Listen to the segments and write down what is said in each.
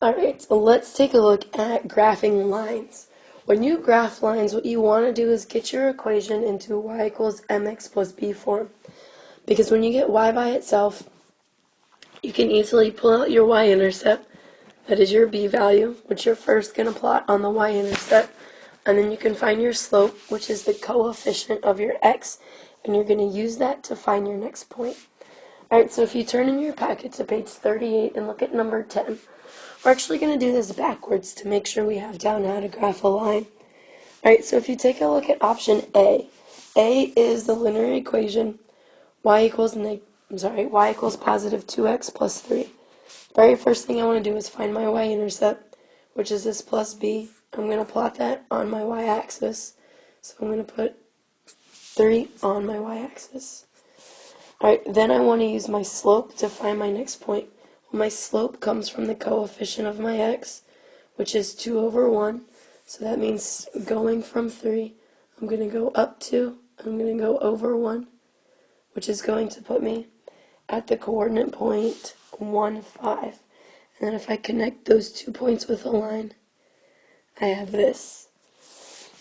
Alright, so let's take a look at graphing lines. When you graph lines, what you want to do is get your equation into y equals mx plus b form. Because when you get y by itself, you can easily pull out your y-intercept, that is your b value, which you're first going to plot on the y-intercept, and then you can find your slope, which is the coefficient of your x, and you're going to use that to find your next point. Alright, so if you turn in your packet to page 38 and look at number 10, we're actually going to do this backwards to make sure we have down how to graph a line. Alright, so if you take a look at option A is the linear equation y equals positive 2x plus 3. Very first thing I want to do is find my y-intercept, which is this plus b. I'm going to plot that on my y-axis. So I'm going to put 3 on my y-axis. Alright, then I want to use my slope to find my next point. My slope comes from the coefficient of my x, which is 2 over 1. So that means going from 3, I'm going to go up 2, I'm going to go over 1, which is going to put me at the coordinate point 1, 5. And then if I connect those 2 points with a line, I have this.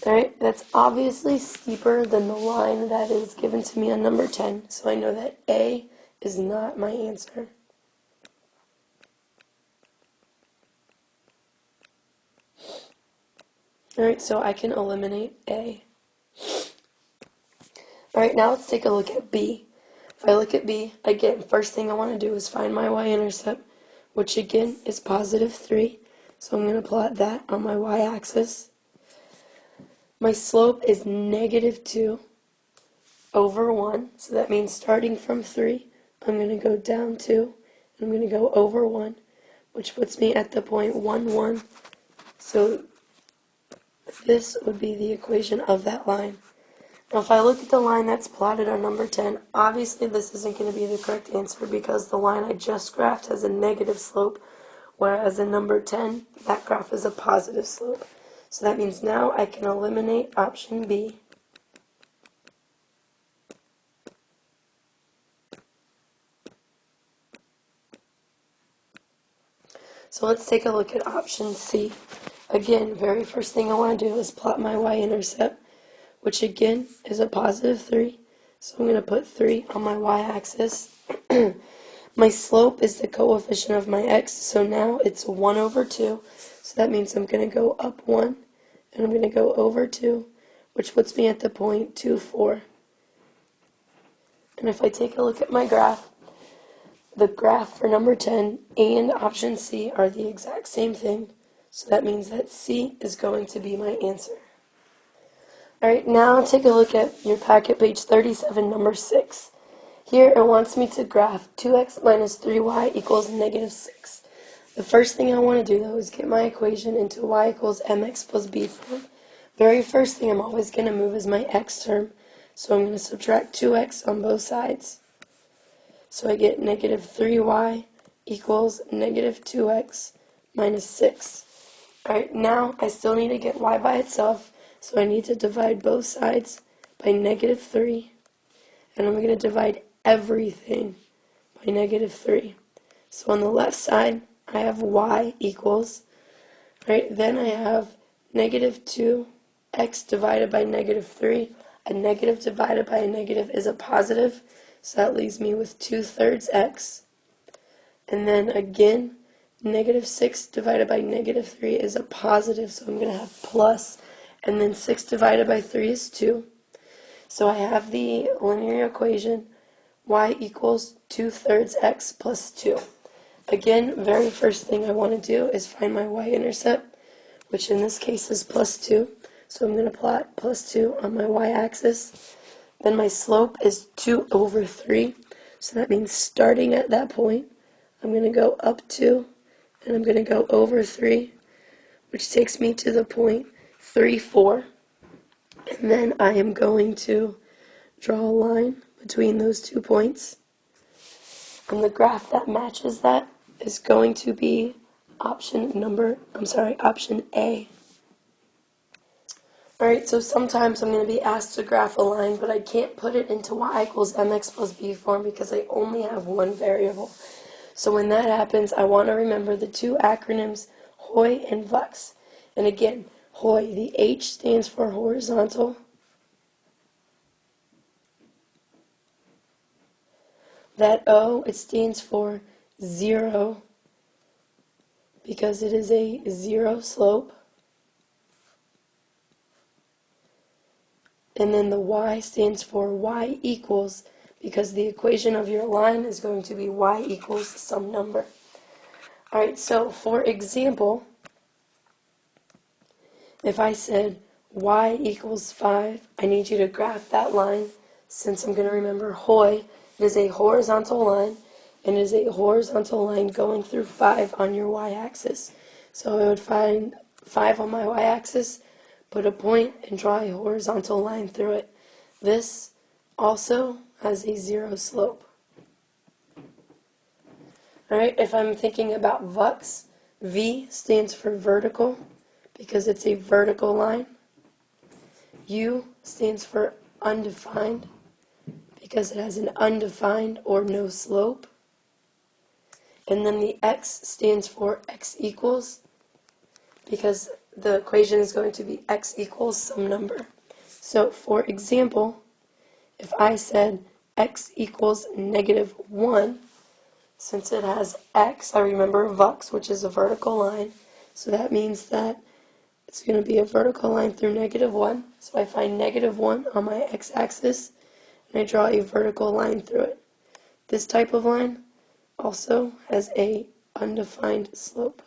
Alright, that's obviously steeper than the line that is given to me on number 10, so I know that A is not my answer. Alright, so I can eliminate A. Alright, now let's take a look at B. If I look at B, again, first thing I want to do is find my y-intercept, which again is positive 3. So I'm going to plot that on my y-axis. My slope is negative 2 over 1. So that means starting from 3, I'm going to go down 2. I'm going to go over 1, which puts me at the point 1, 1. So this would be the equation of that line. Now if I look at the line that's plotted on number 10, obviously this isn't going to be the correct answer because the line I just graphed has a negative slope, whereas in number 10, that graph is a positive slope. So that means now I can eliminate option B. So let's take a look at option C. Again, very first thing I want to do is plot my y-intercept, which again is a positive 3. So I'm going to put 3 on my y-axis. My slope is the coefficient of my x, so now it's 1 over 2. So that means I'm going to go up 1, and I'm going to go over 2, which puts me at the point 2, 4. And if I take a look at my graph, the graph for number 10 and option C are the exact same thing. So that means that C is going to be my answer. Alright, now take a look at your packet, page 37, number 6. Here it wants me to graph 2x minus 3y equals negative 6. The first thing I want to do, though, is get my equation into y equals mx plus b form. Very first thing I'm always going to move is my x term. So I'm going to subtract 2x on both sides. So I get negative 3y equals negative 2x minus 6. Alright, now I still need to get y by itself, so I need to divide both sides by negative 3. And I'm going to divide everything by negative 3. So on the left side, I have y equals, right, then I have negative 2x divided by negative 3. A negative divided by a negative is a positive, so that leaves me with 2/3 x. And then again, negative 6 divided by negative 3 is a positive, so I'm going to have plus, and then 6 divided by 3 is 2. So I have the linear equation y equals 2/3 x plus 2. Again, very first thing I want to do is find my y-intercept, which in this case is plus 2. So I'm going to plot plus 2 on my y-axis. Then my slope is 2 over 3. So that means starting at that point, I'm going to go up 2, and I'm going to go over 3, which takes me to the point 3, 4. And then I am going to draw a line between those 2 points. And the graph that matches that is going to be option A. Alright, so sometimes I'm going to be asked to graph a line, but I can't put it into y equals mx plus b form because I only have one variable. So when that happens, I want to remember the two acronyms, HOI and VUX. And again, HOI, the H stands for horizontal. That O, it stands for zero because it is a zero slope. And then the Y stands for Y equals because the equation of your line is going to be Y equals some number. Alright, so for example, if I said Y equals 5, I need you to graph that line. Since I'm going to remember HOI, it is a horizontal line, and it is a horizontal line going through 5 on your y-axis. So I would find 5 on my y-axis, put a point, and draw a horizontal line through it. This also has a zero slope. Alright, if I'm thinking about VUX, V stands for vertical because it's a vertical line. U stands for undefined because it has an undefined or no slope. And then the X stands for X equals because the equation is going to be X equals some number. So for example, if I said X equals -1, since it has X, I remember VUX, which is a vertical line. So that means that it's going to be a vertical line through -1. So I find -1 on my x-axis, and I draw a vertical line through it. This type of line also has a undefined slope.